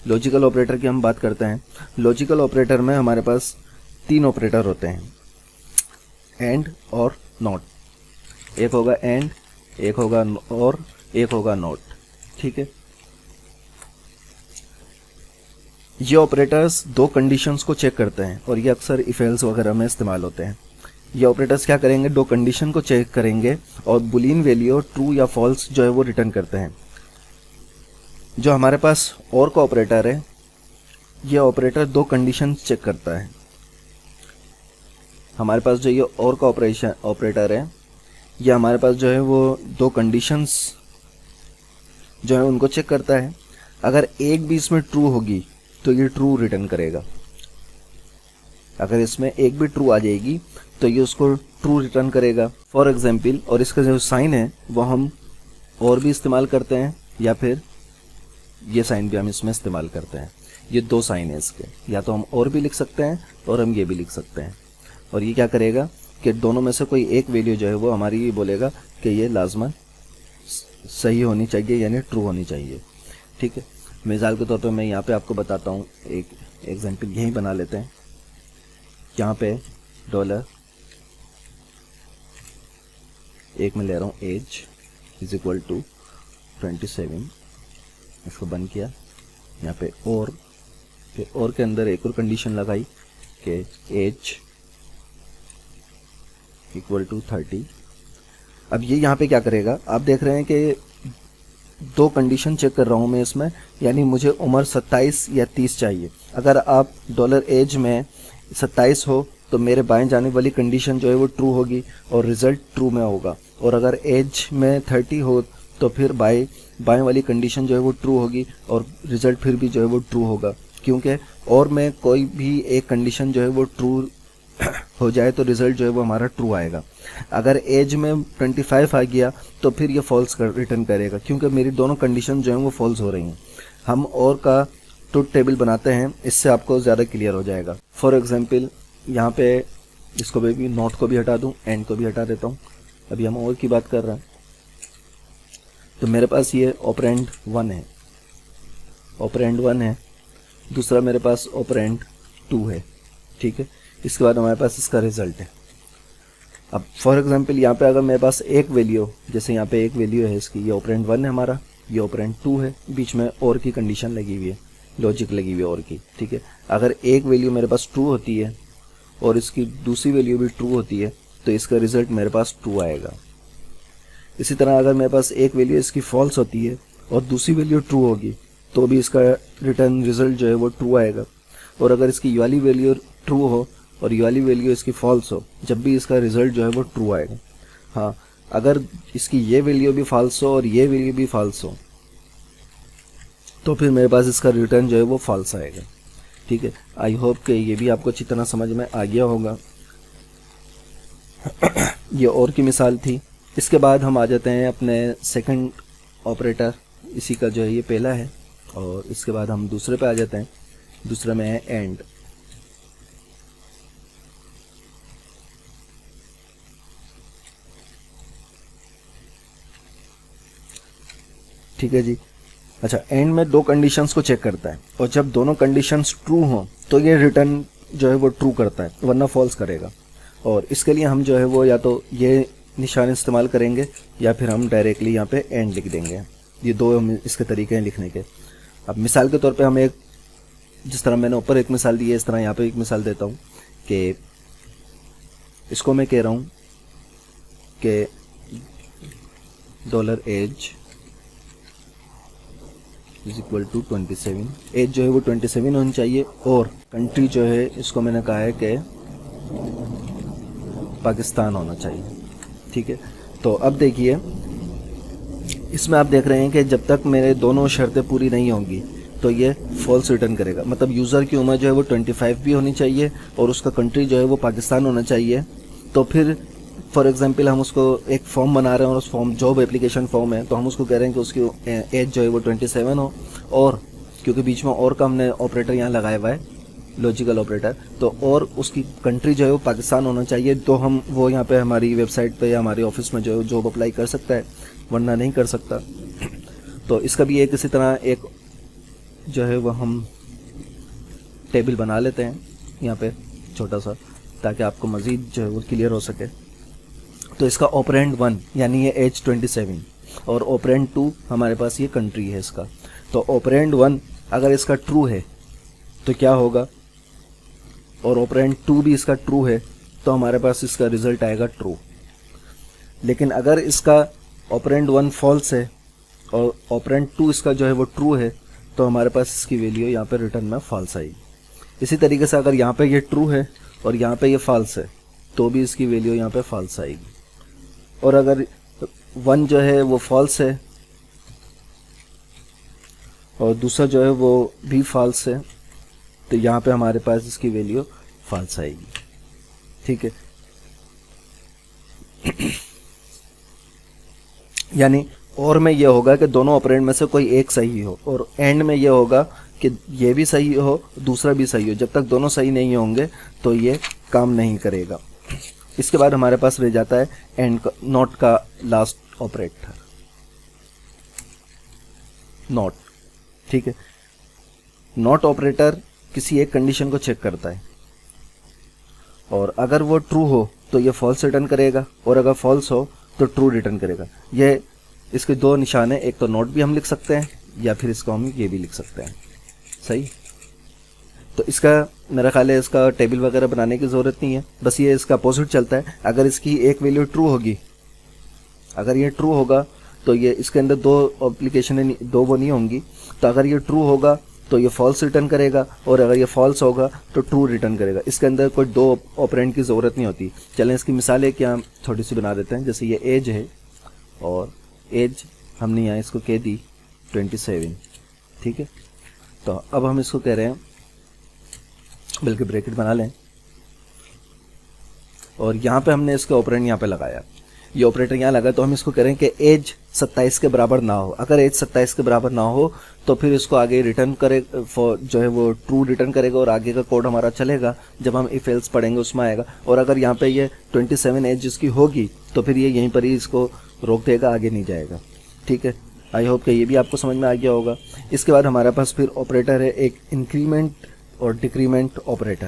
Logical operator की हम बात करते हैं। लॉजिकल ऑपरेटर में हमारे पास 3 ऑपरेटर होते हैं, एंड और नॉट। एक होगा एंड, एक होगा और, एक होगा नॉट। ठीक है, ये ऑपरेटर्स 2 कंडीशंस को चेक करते हैं और ये अक्सर इफ एल्स वगैरह में इस्तेमाल होते हैं। ये ऑपरेटर्स क्या करेंगे, 2 कंडीशन को चेक करेंगे और बुलियन वैल्यू ट्रू या फॉल्स जो है वो रिटर्न करते हैं। जो हमारे पास और का ऑपरेटर है, ये ऑपरेटर 2 कंडीशन चेक करता है। हमारे पास जो ये और का ऑपरेटर है, ये हमारे पास जो है वो 2 कंडीशंस जो है उनको चेक करता है। अगर एक भी इसमें ट्रू होगी तो ये ट्रू रिटर्न करेगा। अगर इसमें एक भी ट्रू आ जाएगी तो ये उसको ट्रू रिटर्न करेगा। फॉर एग्जाम्पल, और इसका जो साइन है वो हम और भी इस्तेमाल करते हैं, या फिर ये साइन भी हम इसमें इस्तेमाल करते हैं। ये 2 साइन है इसके, या तो हम और भी लिख सकते हैं और हम ये भी लिख सकते हैं। और ये क्या करेगा कि दोनों में से कोई एक वैल्यू जो है वो हमारी ये बोलेगा कि ये लाजमन सही होनी चाहिए, यानी ट्रू होनी चाहिए। ठीक है, मिसाल के तौर पे मैं यहाँ पे आपको बताता हूँ, एक एग्जांपल यहीं बना लेते हैं। यहाँ पे डॉलर, एक में ले रहा हूँ एज इज इक्वल टू 27, इसको बंद किया। यहाँ पे और, फिर और के अंदर एक और कंडीशन लगाई कि एज इक्वल टू 30। अब ये यहाँ पे क्या करेगा, आप देख रहे हैं कि 2 कंडीशन चेक कर रहा हूँ मैं इसमें, यानी मुझे उम्र 27 या 30 चाहिए। अगर आप डॉलर एज में 27 हो तो मेरे बाएं जाने वाली कंडीशन जो है वो ट्रू होगी और रिजल्ट ट्रू में होगा, और अगर एज में 30 हो तो फिर बाएं वाली कंडीशन जो है वो ट्रू होगी और रिजल्ट फिर भी जो है वो ट्रू होगा, क्योंकि और में कोई भी एक कंडीशन जो है वो ट्रू हो जाए तो रिजल्ट जो है वो हमारा ट्रू आएगा। अगर एज में 25 आ गया तो फिर ये फॉल्स रिटर्न करेगा, क्योंकि मेरी दोनों कंडीशन जो है वो फॉल्स हो रही हैं। हम और का ट्रुथ टेबल बनाते हैं, इससे आपको ज़्यादा क्लियर हो जाएगा। फॉर एग्जांपल, यहाँ पे इसको भी नॉट को भी हटा दूँ, एंड को भी हटा देता हूँ। अभी हम और की बात कर रहे हैं, तो मेरे पास ये ऑपरेंड 1 है, ऑपरेंड 1 है, दूसरा मेरे पास ऑपरेंड 2 है। ठीक है, इसके बाद हमारे पास इसका रिजल्ट है। अब फॉर एग्जांपल, यहाँ पे अगर मेरे पास एक वैल्यू, जैसे यहाँ पे एक वैल्यू है इसकी, ये ऑपरेंड 1 है हमारा, ये ऑपरेंड 2 है, बीच में और की कंडीशन लगी हुई है, लॉजिक लगी हुई है और की। ठीक है, अगर एक वैल्यू मेरे पास ट्रू होती है और इसकी दूसरी वैल्यू भी ट्रू होती है तो इसका रिजल्ट मेरे पास ट्रू आएगा। इसी तरह अगर मेरे पास एक वैल्यू इसकी फॉल्स होती है और दूसरी वैल्यू ट्रू होगी तो भी इसका रिटर्न रिजल्ट जो है वो ट्रू आएगा। और अगर इसकी ये वाली वैल्यू ट्रू हो और ये वाली वैल्यू इसकी फॉल्स हो, जब भी इसका रिजल्ट जो है वो ट्रू आएगा। हाँ, अगर इसकी ये वैल्यू भी फॉल्स हो और ये वैल्यू भी फॉल्स हो तो फिर मेरे पास इसका रिटर्न जो है वो फॉल्स आएगा। ठीक है, आई होप कि ये भी आपको अच्छी तरह समझ में आ गया होगा। ये और की मिसाल थी। इसके बाद हम आ जाते हैं अपने सेकंड ऑपरेटर, इसी का जो है ये पहला है, और इसके बाद हम दूसरे पे आ जाते हैं। दूसरे में है एंड। ठीक है जी, अच्छा, एंड में 2 कंडीशंस को चेक करता है और जब दोनों कंडीशंस ट्रू हों तो ये रिटर्न जो है वो ट्रू करता है, वरना फॉल्स करेगा। और इसके लिए हम जो है वो या तो ये निशान इस्तेमाल करेंगे या फिर हम डायरेक्टली यहाँ पे एंड लिख देंगे। ये 2 इसके तरीके हैं लिखने के। अब मिसाल के तौर पे हम एक, जिस तरह मैंने ऊपर एक मिसाल दी है, इस तरह यहाँ पे एक मिसाल देता हूँ कि इसको मैं कह रहा हूँ कि dollar edge is equal to 27। Edge जो है वो 27 होनी चाहिए और कंट्री जो है इसको मैंने कहा है कि पाकिस्तान होना चाहिए। ठीक है, तो अब देखिए, इसमें आप देख रहे हैं कि जब तक मेरे दोनों शर्तें पूरी नहीं होंगी तो ये फॉल्स रिटर्न करेगा। मतलब यूज़र की उम्र जो है वो 25 भी होनी चाहिए और उसका कंट्री जो है वो पाकिस्तान होना चाहिए। तो फिर फॉर एग्जांपल हम उसको एक फॉर्म बना रहे हैं और उस फॉर्म जॉब एप्लीकेशन फॉर्म है, तो हम उसको कह रहे हैं कि उसकी एज जो है वो 27 हो, और क्योंकि बीच में और का हमने ऑपरेटर यहाँ लगाया हुआ है, लॉजिकल ऑपरेटर, तो और उसकी कंट्री जो है वो पाकिस्तान होना चाहिए। तो हम वो यहाँ पे हमारी वेबसाइट पे या हमारे ऑफिस में जो है जॉब अप्लाई कर सकता है, वरना नहीं कर सकता। तो इसका भी एक इसी तरह एक जो है वो हम टेबल बना लेते हैं यहाँ पे छोटा सा, ताकि आपको मज़ीद जो है वो क्लियर हो सके। तो इसका ऑपरेंड 1 यानी ये एज 27 और ऑपरेंड 2 हमारे पास ये कंट्री है इसका। तो ऑपरेंड 1 अगर इसका ट्रू है तो क्या होगा, और ऑपरेंड 2 भी इसका ट्रू है तो हमारे पास इसका रिजल्ट आएगा ट्रू। लेकिन अगर इसका ऑपरेंड 1 फॉल्स है और ऑपरेंड 2 इसका जो है वो ट्रू है तो हमारे पास इसकी वैल्यू यहाँ पे रिटर्न में फॉल्स आएगी। इसी तरीके से अगर यहाँ पे ये ट्रू है और यहाँ पे ये फॉल्स है तो भी इसकी वैल्यू यहाँ पे फॉल्स आएगी। और अगर 1 जो है वो फॉल्स है और दूसरा जो है वो भी फॉल्स है तो यहाँ पे हमारे पास इसकी वैल्यू फॉल्स आएगी। ठीक है, यानी और में ये होगा कि दोनों ऑपरेंड में से कोई एक सही हो, और एंड में ये होगा कि ये भी सही हो दूसरा भी सही हो। जब तक दोनों सही नहीं होंगे तो ये काम नहीं करेगा। इसके बाद हमारे पास रह जाता है एंड का, नॉट का लास्ट ऑपरेटर, नॉट। ठीक है, नॉट ऑपरेटर किसी एक कंडीशन को चेक करता है और अगर वो ट्रू हो तो ये फॉल्स रिटर्न करेगा और अगर फॉल्स हो तो ट्रू रिटर्न करेगा। ये इसके दो निशान है, एक तो नॉट भी हम लिख सकते हैं या फिर इसको हम ये भी लिख सकते हैं। सही, तो इसका मेरा ख्याल है इसका टेबल वगैरह बनाने की ज़रूरत नहीं है, बस ये इसका अपोजिट चलता है। अगर इसकी एक वैल्यू ट्रू होगी, अगर ये ट्रू होगा तो ये इसके अंदर दो एप्लीकेशन दो वो नहीं होंगी, तो अगर ये ट्रू होगा तो ये फॉल्स रिटर्न करेगा और अगर ये फॉल्स होगा तो ट्रू रिटर्न करेगा। इसके अंदर कोई दो ऑपरेंड की ज़रूरत नहीं होती। चलें इसकी मिसाल है कि हम छोटी सी बना देते हैं। जैसे ये एज है और एज हमने यहाँ इसको कह दी 27। ठीक है, तो अब हम इसको कह रहे हैं, बल्कि ब्रैकेट बना लें और यहाँ पे हमने इसका ऑपरेंड यहाँ पे लगाया, ये ऑपरेटर यहाँ लगा, तो हम इसको कह रहे हैं कि एज 27 के बराबर ना हो। अगर एज 27 के बराबर ना हो तो फिर इसको आगे रिटर्न करे फॉर जो है वो ट्रू रिटर्न करेगा और आगे का कोड हमारा चलेगा जब हम इफ एल्स पढ़ेंगे उसमें आएगा। और अगर यहाँ पे ये 27 एज जिसकी होगी तो फिर ये यहीं पर ही इसको रोक देगा, आगे नहीं जाएगा। ठीक है, आई होप कि ये भी आपको समझ में आ गया होगा। इसके बाद हमारे पास फिर ऑपरेटर है एक इंक्रीमेंट और डिक्रीमेंट ऑपरेटर।